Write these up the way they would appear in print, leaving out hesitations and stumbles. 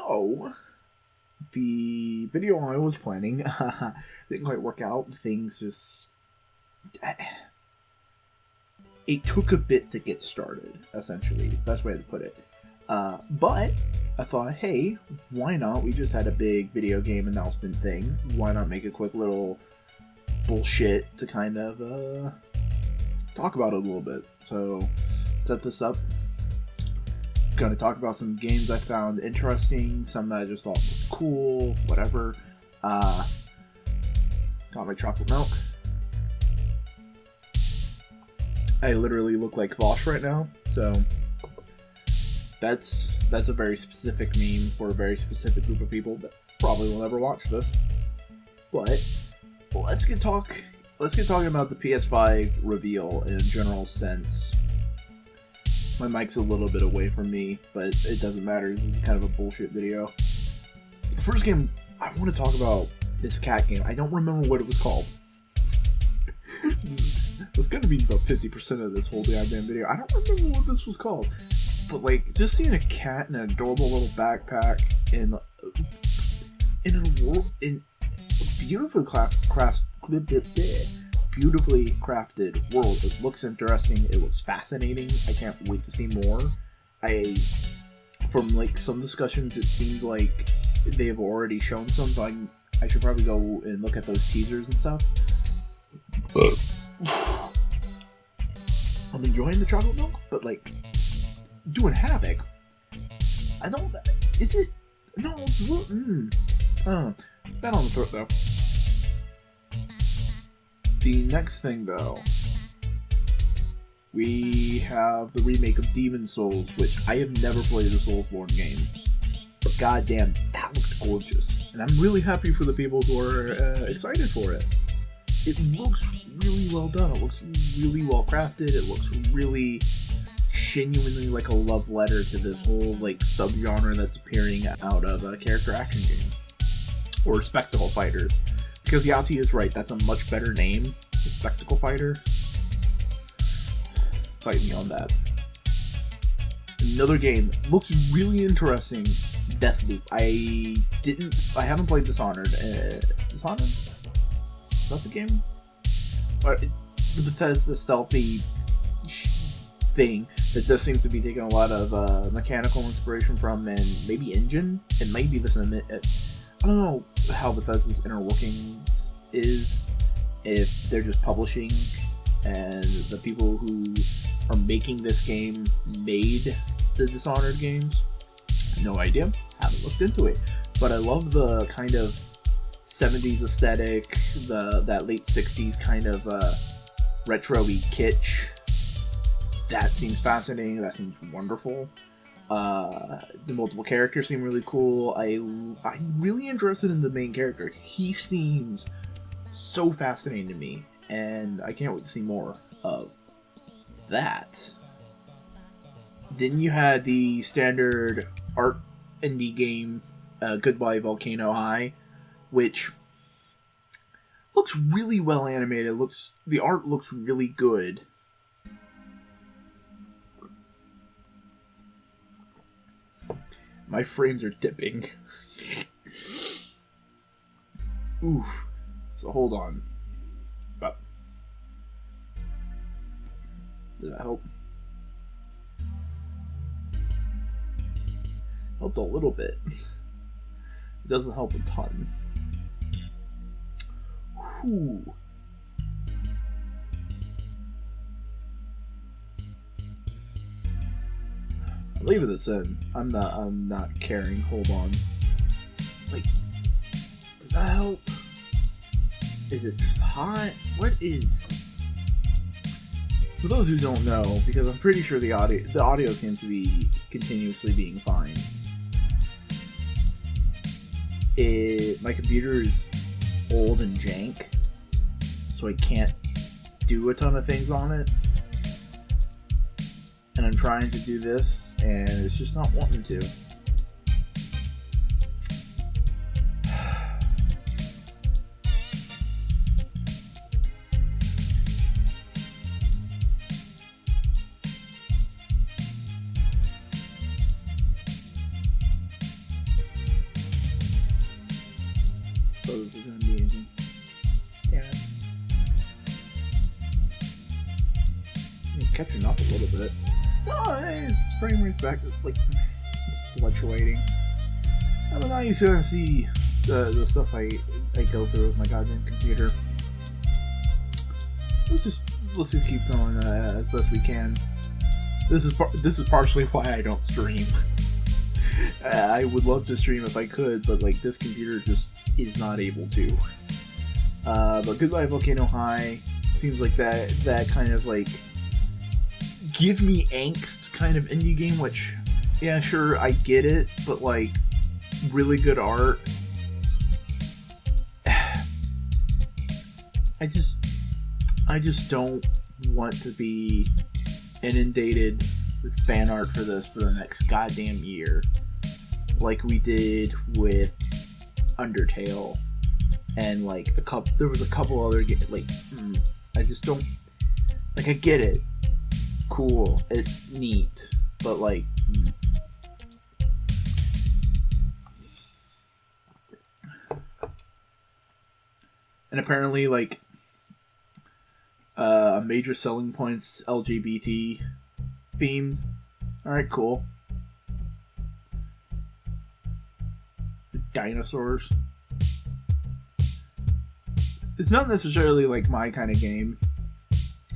So, the video I was planning didn't quite work out. Things just... It took a bit to get started, essentially. Best way to put it. But I thought, hey, why not? We just had a big video game announcement thing. Why not make a quick little bullshit to kind of talk about it a little bit? So, set this up. Gonna talk about some games I found interesting, some that I just thought were cool, whatever. Got my chocolate milk. I literally look like Vosh right now, so that's a very specific meme for a very specific group of people that probably will never watch this. But let's get talking about the PS5 reveal in a general sense. My mic's a little bit away from me, but it doesn't matter. This is kind of a bullshit video. The first game I want to talk about, this cat game. I don't remember what it was called. It's gonna be about 50% of this whole goddamn video. I don't remember what this was called, but like just seeing a cat in an adorable little backpack in a beautifully crafted world. It looks interesting. It looks fascinating. I can't wait to see more. From like some discussions, it seemed like they've already shown some, so I should probably go and look at those teasers and stuff. I'm enjoying the chocolate milk, but like doing havoc. I don't. Is it? No, it's bad on the throat though. The next thing though, we have the remake of Demon's Souls, which I have never played a Soulsborne game, but goddamn, that looked gorgeous, and I'm really happy for the people who are excited for it. It looks really well done. It looks really well crafted. It looks really genuinely like a love letter to this whole like subgenre that's appearing out of character action games or spectacle fighters. Because Yahtzee is right. That's a much better name. The spectacle fighter. Fight me on that. Another game looks really interesting. Deathloop. I haven't played Dishonored. Dishonored? Is that the game? Or the Bethesda stealthy thing that this seems to be taking a lot of mechanical inspiration from, and maybe engine. It might be this. I don't know how Bethesda's inner workings is. If they're just publishing, and the people who are making this game made the Dishonored games. No idea. Haven't looked into it. But I love the kind of 70s aesthetic, that late 60s kind of retro-y kitsch. That seems fascinating. That seems wonderful. The multiple characters seem really cool. I'm really interested in the main character. He seems so fascinating to me, and I can't wait to see more of that. Then you had the standard art indie game, Goodbye Volcano High, which looks really well animated. The art looks really good. My frames are dipping. Oof. So hold on. But did that help? Helped a little bit. It doesn't help a ton. Whew. I'm leaving this in. I'm not caring. Hold on. Like, does that help? Is it just hot? What is? For those who don't know, because I'm pretty sure the audio seems to be continuously being fine. My computer is old and jank, so I can't do a ton of things on it. And I'm trying to do this, and it's just not wanting to. It's catching up a little bit. No, it's frame rate's back. Like, it's fluctuating. I'm not used to see the stuff I go through with my goddamn computer. Let's just keep going as best we can. This is partially why I don't stream. I would love to stream if I could, but like this computer just is not able to. But Goodbye Volcano High seems like that kind of like give me angst kind of indie game, which yeah, sure, I get it, but like really good art. I just don't want to be inundated with fan art for this for the next goddamn year, like we did with Undertale, and like there was a couple other I just don't like. I get it, cool, it's neat, but like. And apparently, like, a major selling point's LGBT themed. Alright, cool. The dinosaurs. It's not necessarily, like, my kind of game.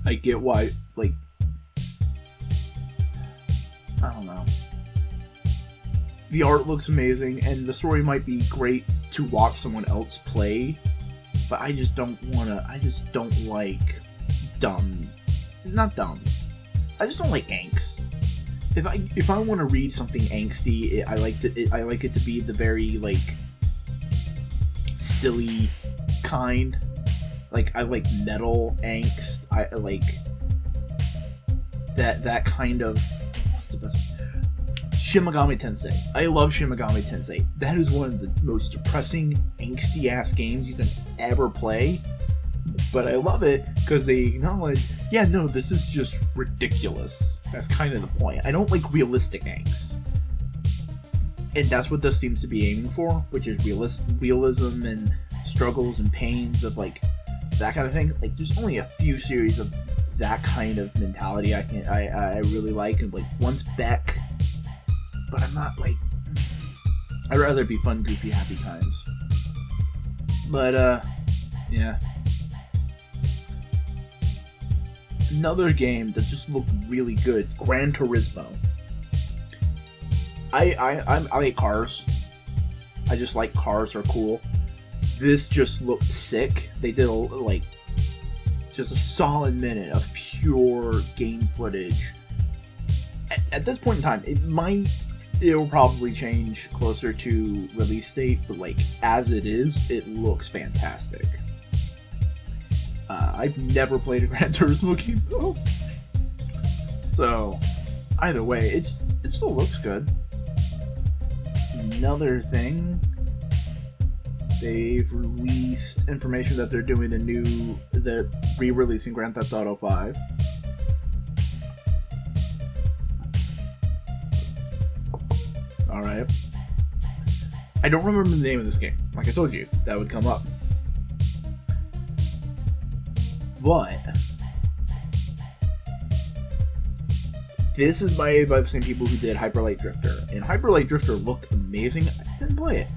I get why, like, I don't know. The art looks amazing, and the story might be great to watch someone else play. But I just don't like not dumb. I just don't like angst. If I want to read something angsty, I like it to be the very like silly kind. Like I like metal angst. I like that kind of. What's the best? Shin Megami Tensei. I love Shin Megami Tensei. That is one of the most depressing, angsty-ass games you can ever play. But I love it because they acknowledge, yeah, no, this is just ridiculous. That's kind of the point. I don't like realistic angst. And that's what this seems to be aiming for, which is realism and struggles and pains of, like, that kind of thing. Like, there's only a few series of that kind of mentality I really like. And, like, once Beck... But I'm not like... I'd rather be fun, goofy, happy times. But, yeah. Another game that just looked really good. Gran Turismo. I like cars. I just like cars are cool. This just looked sick. They did, like, just a solid minute of pure game footage. At this point in time, it will probably change closer to release date, but like as it is, it looks fantastic. I've never played a Gran Turismo game though, so either way, it still looks good. Another thing, they've released information that they're doing they're re-releasing Grand Theft Auto 5. Alright. I don't remember the name of this game. Like I told you, that would come up. But this is made by the same people who did Hyper Light Drifter. And Hyper Light Drifter looked amazing. I didn't play it.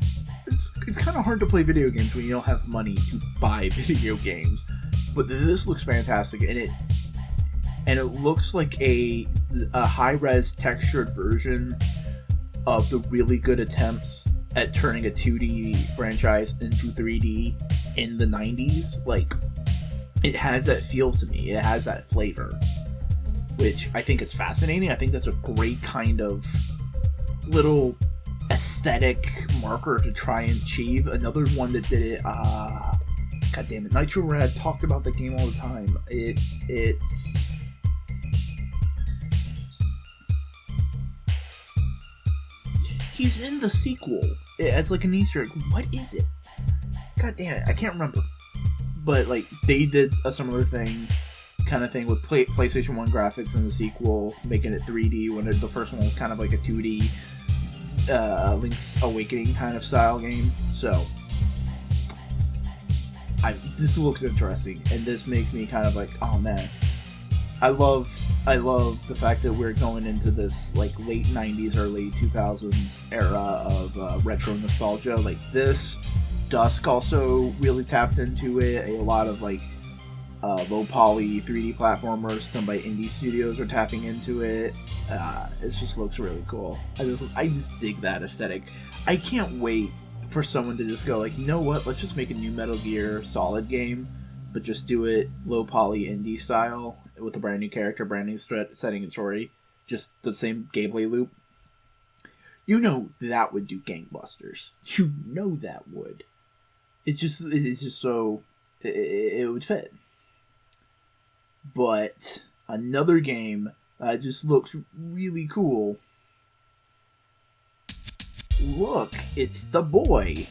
It's kind of hard to play video games when you don't have money to buy video games. But this looks fantastic, and it looks like a high-res textured version of the really good attempts at turning a 2D franchise into 3D in the 90s. Like, it has that feel to me. It has that flavor, which I think is fascinating. I think that's a great kind of little aesthetic marker to try and achieve. Another one that did it, god damn it, Nitro Rad talked about the game all the time. It's he's in the sequel. It's like an Easter egg. What is it? God damn it, I can't remember. But like they did a similar kind of thing with PlayStation 1 graphics in the sequel, making it 3D when the first one was kind of like a 2D Link's Awakening kind of style game. So this looks interesting, and this makes me kind of like, oh man, I love I love the fact that we're going into this like late 90s or late 2000s era of retro nostalgia. Like this, Dusk also really tapped into it. A lot of like low poly 3D platformers done by indie studios are tapping into it. It just looks really cool. I just dig that aesthetic. I can't wait for someone to just go like, you know what? Let's just make a new Metal Gear Solid game, but just do it low poly indie style with a brand new character, brand new setting and story, just the same gameplay loop. You know that would do gangbusters. You know that would. It's just so it would fit. But another game that just looks really cool. Look, it's the boy.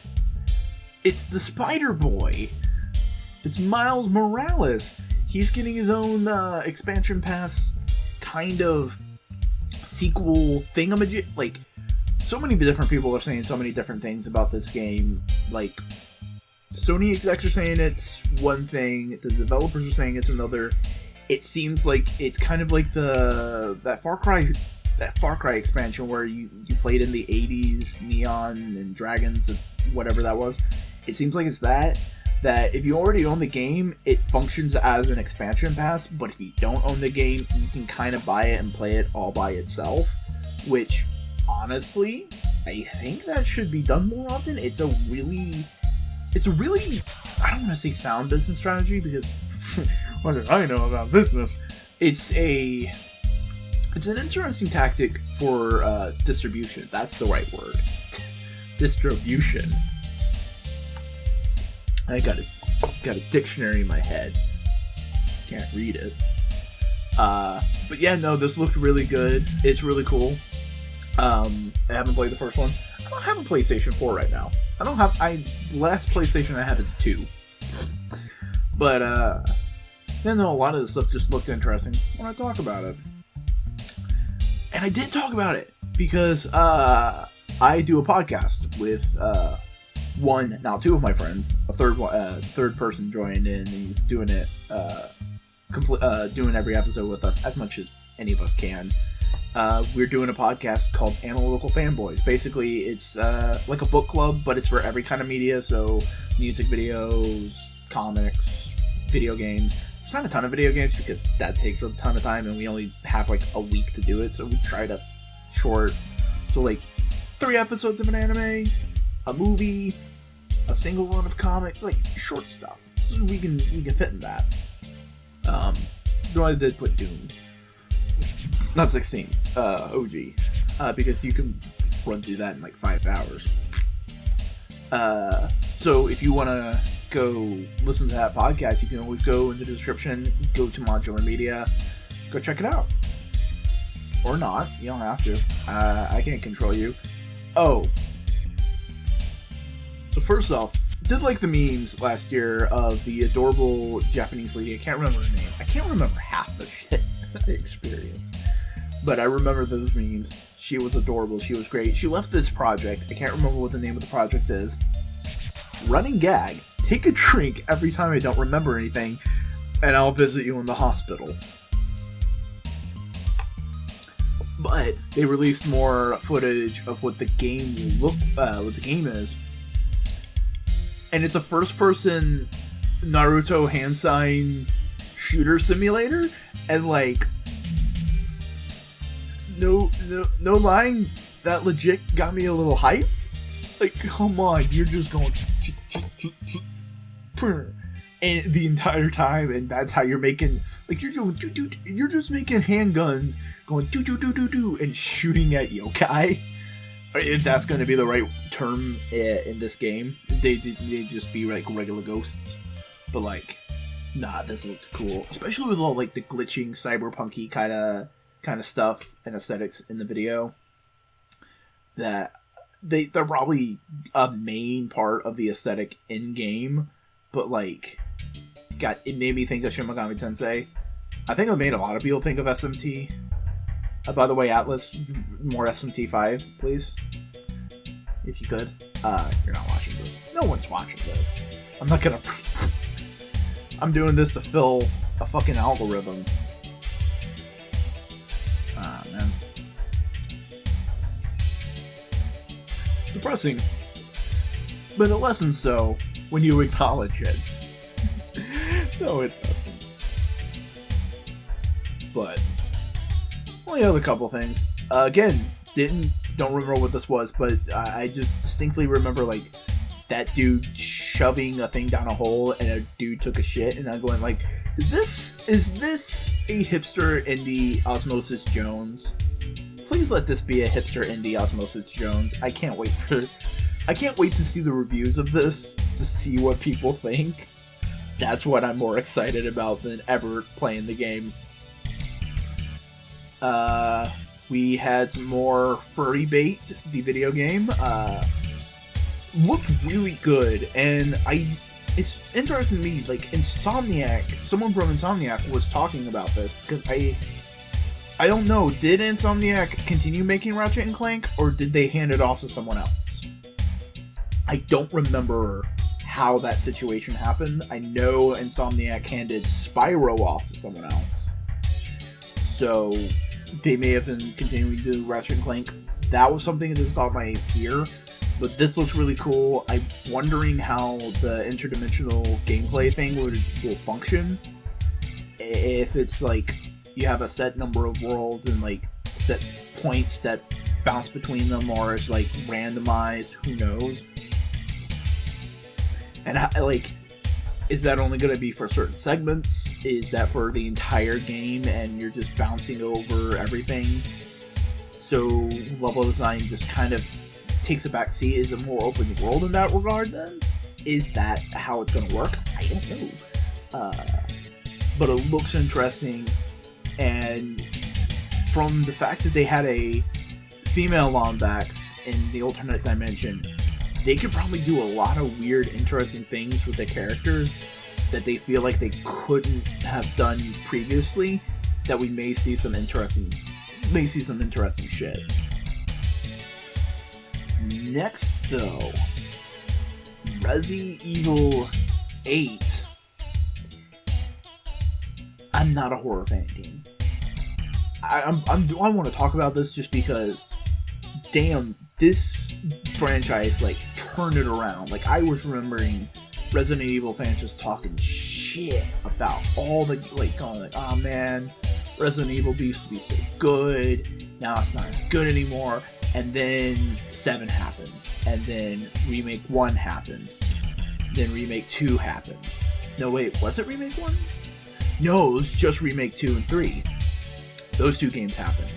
It's the Spider Boy. It's Miles Morales. He's getting his own expansion pass kind of sequel thingamajig. Like, so many different people are saying so many different things about this game. Like, Sony execs are saying it's one thing, the developers are saying it's another. It seems like it's kind of like that Far Cry expansion where you played in the 80s, Neon and Dragons, whatever that was. It seems like it's that if you already own the game, it functions as an expansion pass, but if you don't own the game, you can kind of buy it and play it all by itself, which, honestly, I think that should be done more often. It's a really, I don't want to say sound business strategy, because what do I know about business? It's an interesting tactic for distribution. That's the right word. Distribution. I got a dictionary in my head. Can't read it. But yeah, no, this looked really good. It's really cool. I haven't played the first one. I don't have a PlayStation 4 right now. Last PlayStation I have is 2. But yeah, no, a lot of this stuff just looked interesting when I talk about it. And I did talk about it because I do a podcast with two of my friends. A third person joined in. And he's doing it, doing every episode with us as much as any of us can. We're doing a podcast called Analytical Fanboys. Basically, it's like a book club, but it's for every kind of media. So music videos, comics, video games. It's not a ton of video games because that takes a ton of time, and we only have like a week to do it. So we try to short. So like 3 episodes of an anime, a movie, a single run of comics, like short stuff. So we can fit in that. Though I did put Doom, not 16, OG, because you can run through that in like 5 hours. So if you want to go listen to that podcast, you can always go in the description, go to Modular Media, go check it out. Or not, you don't have to. I can't control you. Oh. So first off, did like the memes last year of the adorable Japanese lady. I can't remember her name. I can't remember half the shit I experienced. But I remember those memes. She was adorable. She was great. She left this project. I can't remember what the name of the project is. Running gag. Take a drink every time I don't remember anything, and I'll visit you in the hospital. But they released more footage of what the game will look, what the game is, and it's a first-person Naruto hand sign shooter simulator, and like, no lying, that legit got me a little hyped. Like, come on, you're just going and the entire time, and that's how you're making, like, you're just making handguns going do and shooting at yokai. If that's going to be the right term in this game, they just be like regular ghosts. But like, nah, this looked cool, especially with all like the glitching cyberpunky kind of stuff and aesthetics in the video. That they're probably a main part of the aesthetic in game, but like, God, it made me think of Shin Megami Tensei. I think it made a lot of people think of SMT. By the way, Atlas, more SMT 5, please, if you could. You're not watching this. No one's watching this. I'm not gonna. I'm doing this to fill a fucking algorithm. depressing. But it lessens so when you acknowledge it. No, it doesn't. But only other couple things. Again, don't remember what this was, but I just distinctly remember like that dude shoving a thing down a hole, and a dude took a shit, and I'm going like, is this a hipster indie Osmosis Jones? Please let this be a hipster indie Osmosis Jones. I can't wait to see the reviews of this to see what people think. That's what I'm more excited about than ever playing the game. We had some more Furry Bait, the video game. Looked really good, and it's interesting to me, like, someone from Insomniac was talking about this, because I don't know, did Insomniac continue making Ratchet & Clank, or did they hand it off to someone else? I don't remember how that situation happened. I know Insomniac handed Spyro off to someone else. So, they may have been continuing to do Ratchet & Clank. That was something that just got my ear. But this looks really cool. I'm wondering how the interdimensional gameplay thing will function. If it's like you have a set number of worlds and like set points that bounce between them, or it's like randomized, who knows? And like, is that only going to be for certain segments? Is that for the entire game and you're just bouncing over everything? So level design just kind of takes a back seat. Is it more open world in that regard then? Is that how it's going to work? I don't know. But it looks interesting, and from the fact that they had a female Lombax in the alternate dimension, they could probably do a lot of weird, interesting things with the characters that they feel like they couldn't have done previously, that we may see some interesting shit. Next, though, Resident Evil 8. I'm not a horror fan game. I want to talk about this just because, damn, this franchise, like, turned it around. Like, I was remembering Resident Evil fans just talking shit about all the, like, going like, oh man, Resident Evil used to be so good, now it's not as good anymore. And then 7 happened, and then Remake 1 happened, then Remake 2 happened. No, wait, was it Remake 1? No, it was just Remake 2 and 3. Those 2 games happened.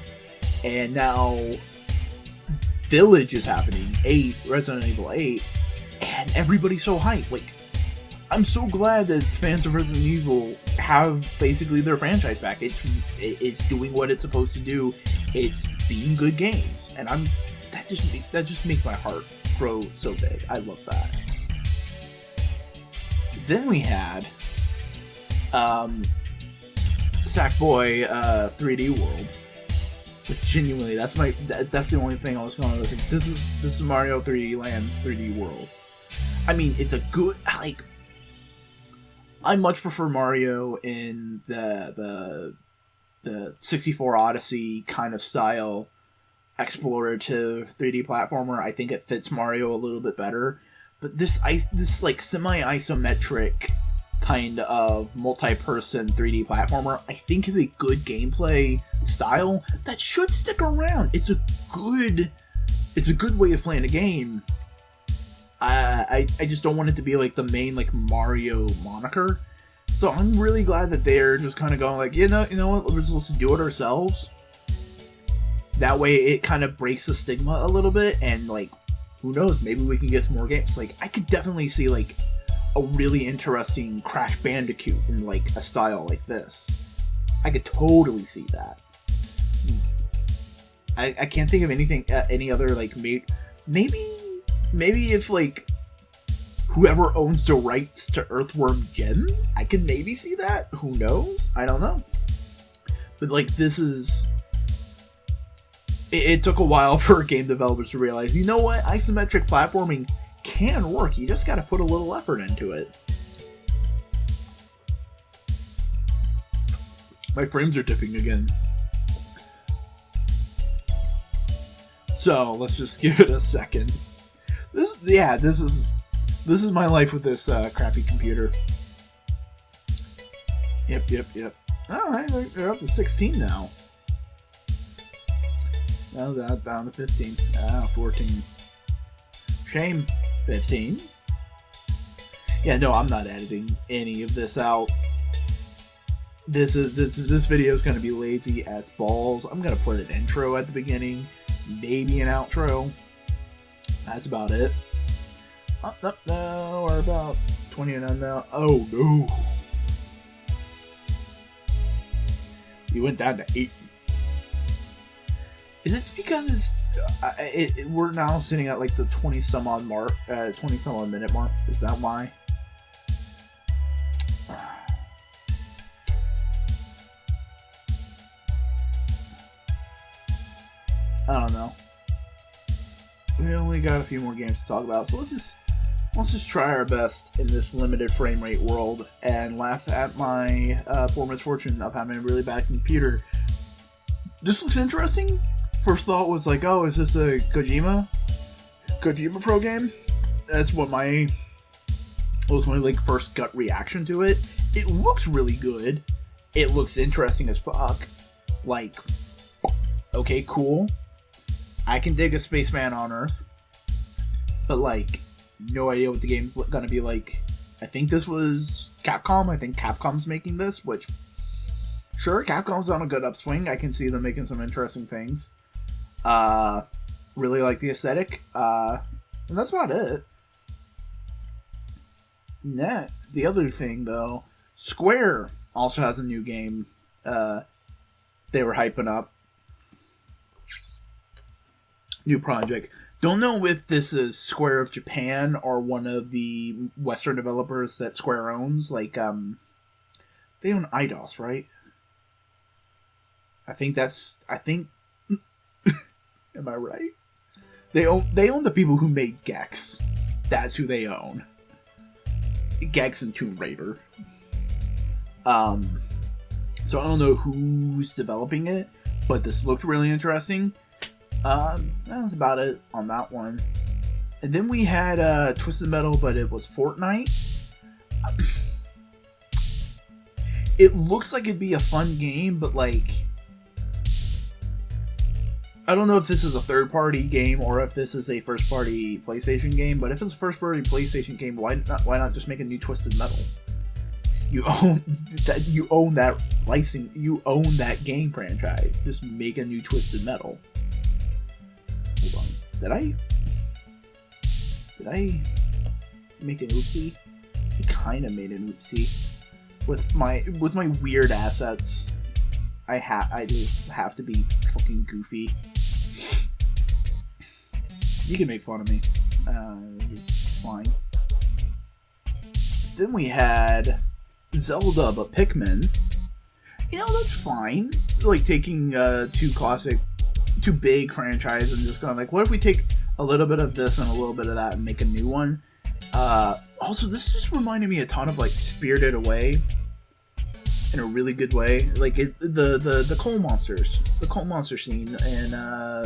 And now Village is happening, Resident Evil 8, and everybody's so hyped. Like, I'm so glad that fans of Resident Evil have basically their franchise back. It's doing what it's supposed to do. It's being good games, and that just makes my heart grow so big. I love that. Then we had Sackboy 3D World. But genuinely, that's the only thing I was going to listen. This is Mario 3D Land 3D World. I mean, it's a good, like, I much prefer Mario in the 64 Odyssey kind of style explorative 3D platformer. I think it fits Mario a little bit better. But this like semi-isometric kind of multi-person 3D platformer, I think, is a good gameplay style that should stick around. It's a good way of playing a game. I just don't want it to be like the main like Mario moniker. So I'm really glad that they're just kind of going like, you know what, let's do it ourselves. That way it kind of breaks the stigma a little bit, and like, who knows, maybe we can get some more games. Like, I could definitely see like a really interesting Crash Bandicoot in like a style like this. I could totally see that. I can't think of anything, any other like maybe if like whoever owns the rights to Earthworm Jim, I could maybe see that. Who knows? I don't know. But like, this is... It took a while for game developers to realize, you know what? Isometric platforming can work. You just gotta put a little effort into it. My frames are dipping again. So, let's just give it a second. This is my life with this crappy computer. Yep. Alright, they're up to 16 now. Now down to 15. 14. Shame. 15. Yeah, no, I'm not editing any of this out. This video is gonna be lazy as balls. I'm gonna put an intro at the beginning, maybe an outro. That's about it. Up now, we're about 29 now. Oh no. You went down to 8. Is it because we're now sitting at like the 20 some odd mark, 20 some odd minute mark? Is that why? I don't know. We only got a few more games to talk about, so let's just try our best in this limited frame rate world and laugh at my poor misfortune of having a really bad computer. This looks interesting. First thought was like, oh, is this a Kojima Pro game? That's what was my like first gut reaction to it. It looks really good. It looks interesting as fuck. Like, okay, cool. I can dig a spaceman on Earth, but like, no idea what the game's gonna be like. I think this was Capcom. I think Capcom's making this, which, sure, Capcom's on a good upswing. I can see them making some interesting things. Really like the aesthetic. And that's about it. The other thing, though, Square also has a new game they were hyping up. New project. Don't know if this is Square of Japan or one of the Western developers that Square owns. Like, they own IDOS, right? I think. Am I right? They own the people who made Gex. That's who they own. Gex and Tomb Raider. So I don't know who's developing it, but this looked really interesting. That's about it on that one. And then we had Twisted Metal, but it was Fortnite. It looks like it'd be a fun game, but like, I don't know if this is a third-party game or if this is a first-party PlayStation game. But if it's a first-party PlayStation game, why not just make a new Twisted Metal? You own that license. You own that game franchise. Just make a new Twisted Metal. Hold on. Did I make an oopsie? I kind of made an oopsie with my weird assets. I just have to be fucking goofy. You can make fun of me. It's fine. Then we had Zelda, but Pikmin. You know, that's fine. Like taking two big franchise and just going like, what if we take a little bit of this and a little bit of that and make a new one? Also, this just reminded me a ton of like Spirited Away in a really good way. Like the coal monsters, the coal monster scene, and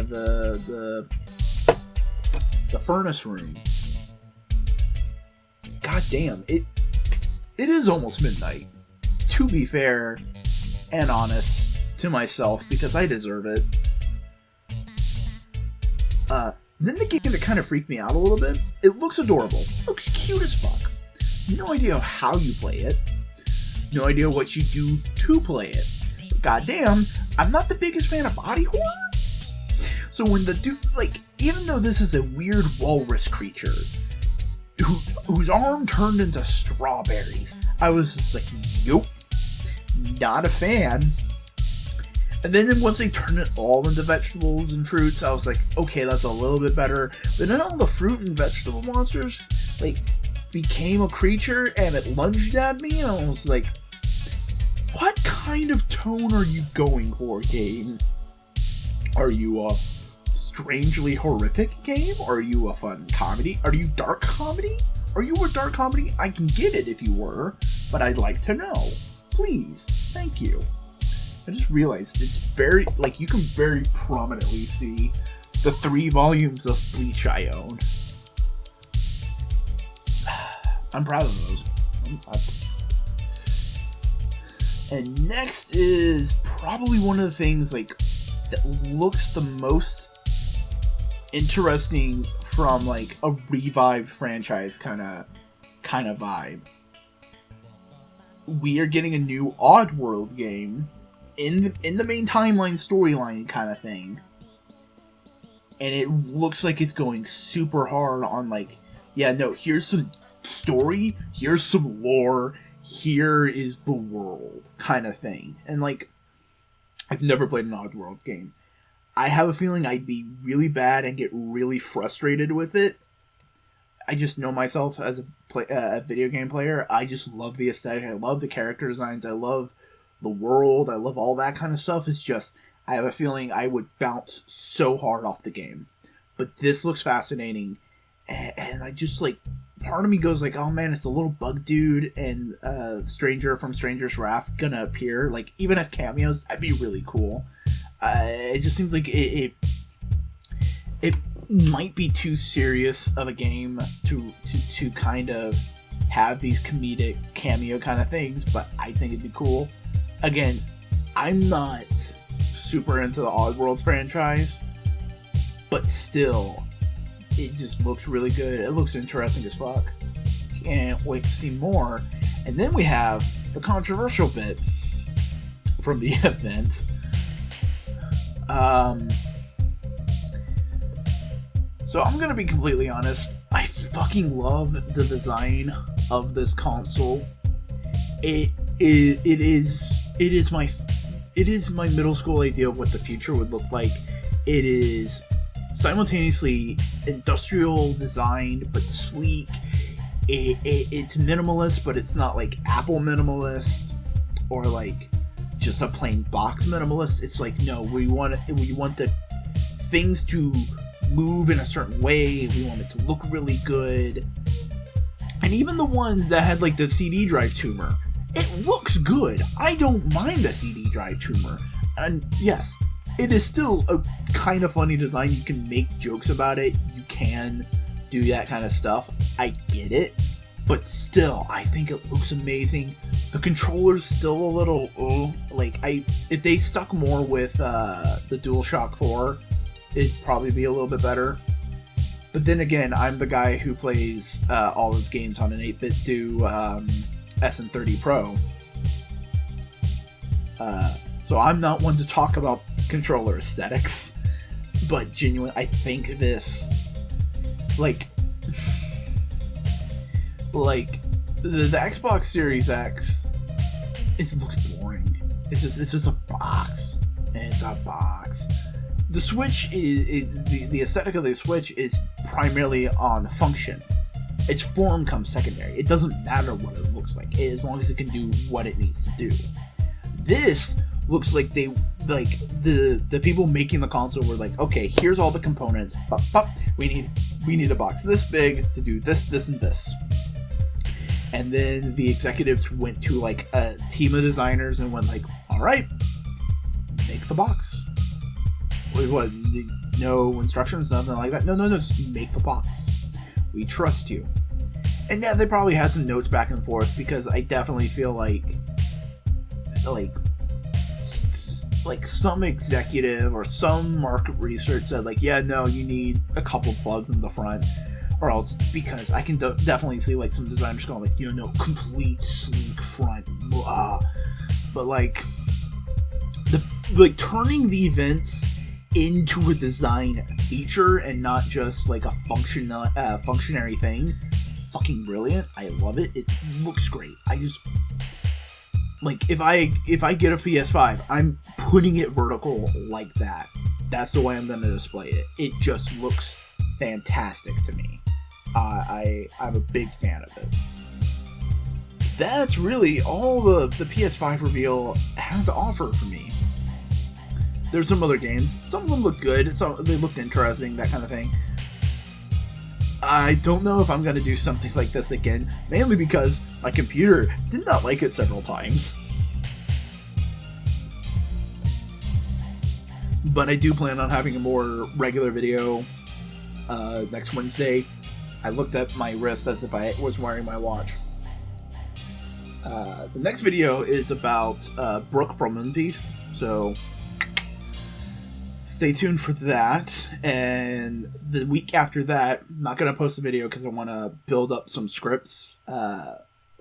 the furnace room. God damn, it is almost midnight. To be fair and honest to myself, because I deserve it. Then the game that kind of freaked me out a little bit. It looks adorable. It looks cute as fuck. No idea how you play it. No idea what you do to play it. But goddamn, I'm not the biggest fan of body horror. So when the dude, like, even though this is a weird walrus creature whose arm turned into strawberries, I was just like, nope, not a fan. And then once they turned it all into vegetables and fruits, I was like, okay, that's a little bit better. But then all the fruit and vegetable monsters, like, became a creature and it lunged at me, and I was like, what kind of tone are you going for, game? Are you a strangely horrific game? Are you a fun comedy? Are you dark comedy? Are you a dark comedy? I can get it if you were, but I'd like to know. Please. Thank you. I just realized it's very, like, you can very prominently see the 3 volumes of Bleach I own. I'm proud of those. And next is probably one of the things like that looks the most interesting from like a revived franchise kind of vibe. We are getting a new Oddworld game in the main timeline storyline kind of thing, and it looks like it's going super hard on like, yeah, no, here's some story, here's some lore, here is the world kind of thing. And like, I've never played an Oddworld game. I have a feeling I'd be really bad and get really frustrated with it. I just know myself as a video game player. I just love the aesthetic. I love the character designs. I love the world. I love all that kind of stuff. It's just, I have a feeling I would bounce so hard off the game. But this looks fascinating. And I just like, part of me goes like, oh man, it's a little bug dude and Stranger from Stranger's Wrath gonna appear. Like, even as cameos, that'd be really cool. It just seems like it might be too serious of a game to kind of have these comedic cameo kind of things, but I think it'd be cool. Again, I'm not super into the Oddworld franchise, but still, it just looks really good. It looks interesting as fuck. Can't wait to see more. And then we have the controversial bit from the event. So I'm gonna be completely honest. I fucking love the design of this console. It is my middle school idea of what the future would look like. It is simultaneously industrial designed but sleek. It's minimalist, but it's not like Apple minimalist or like just a plain box minimalist. It's like, no, we want the things to move in a certain way. We want it to look really good. And even the ones that had like the CD drive tumor, it looks good. I don't mind the CD drive tumor. And yes, it is still a kind of funny design. You can make jokes about it. You can do that kind of stuff. I get it. But still, I think it looks amazing. The controller's still a little, if they stuck more with the DualShock 4, it'd probably be a little bit better. But then again, I'm the guy who plays all his games on an 8-bit do SN30 Pro. So I'm not one to talk about controller aesthetics, but genuinely, I think this, like the Xbox Series X, it looks boring. It's just a box. It's a box. The Switch is the aesthetic of the Switch is primarily on function. Its form comes secondary. It doesn't matter what it looks like, as long as it can do what it needs to do. This looks like the people making the console were like, okay, here's all the components. We need a box this big to do this, this, and this. And then the executives went to like a team of designers and went like, all right, make the box. What? No instructions, nothing like that. No, just make the box. We trust you. And yeah, they probably had some notes back and forth, because I definitely feel like some executive or some market research said like, yeah, no, you need a couple plugs in the front, or else, because I can definitely see like some designers going like, no, complete sleek front, blah. But like turning the events into a design feature and not just like a functionary thing, fucking brilliant. I love it. It looks great. I just like, if I get a PS5, I'm putting it vertical like that. That's the way I'm gonna display it. It just looks fantastic to me. I'm a big fan of it. That's really all the PS5 reveal had to offer for me. There's some other games. Some of them look good. They looked interesting, that kind of thing. I don't know if I'm going to do something like this again, mainly because my computer did not like it several times. But I do plan on having a more regular video next Wednesday. I looked at my wrist as if I was wearing my watch. The next video is about Brooke from One Piece, so stay tuned for that. And the week after that, I'm not gonna post a video because I want to build up some scripts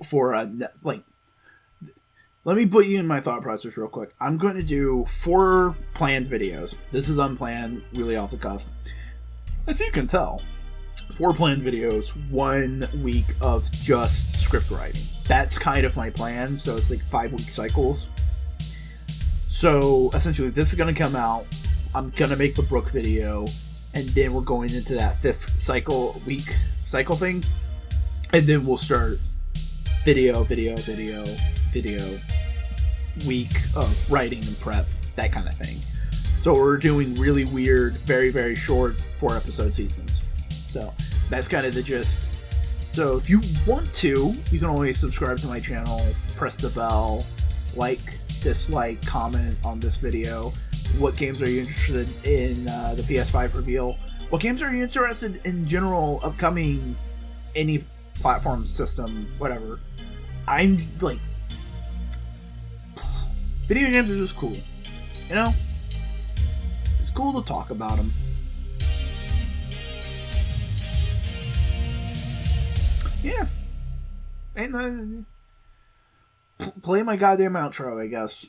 for like. Let me put you in my thought process real quick. I'm going to do 4 planned videos. This is unplanned, really off the cuff. As you can tell, 4 planned videos, 1 week of just script writing. That's kind of my plan, so it's like 5-week cycles. So essentially, this is going to come out. I'm going to make the Brooke video, and then we're going into that 5th week cycle thing. And then we'll start video, week of writing and prep, that kind of thing. So we're doing really weird, very, very short 4-episode seasons. So that's kind of the gist. So if you want to, you can always subscribe to my channel, press the bell, like, dislike, comment on this video. What games are you interested in the PS5 reveal? What games are you interested in general, upcoming, any platform, system, whatever. I'm like, video games are just cool, you know? It's cool to talk about them. Yeah. And play my goddamn outro, I guess.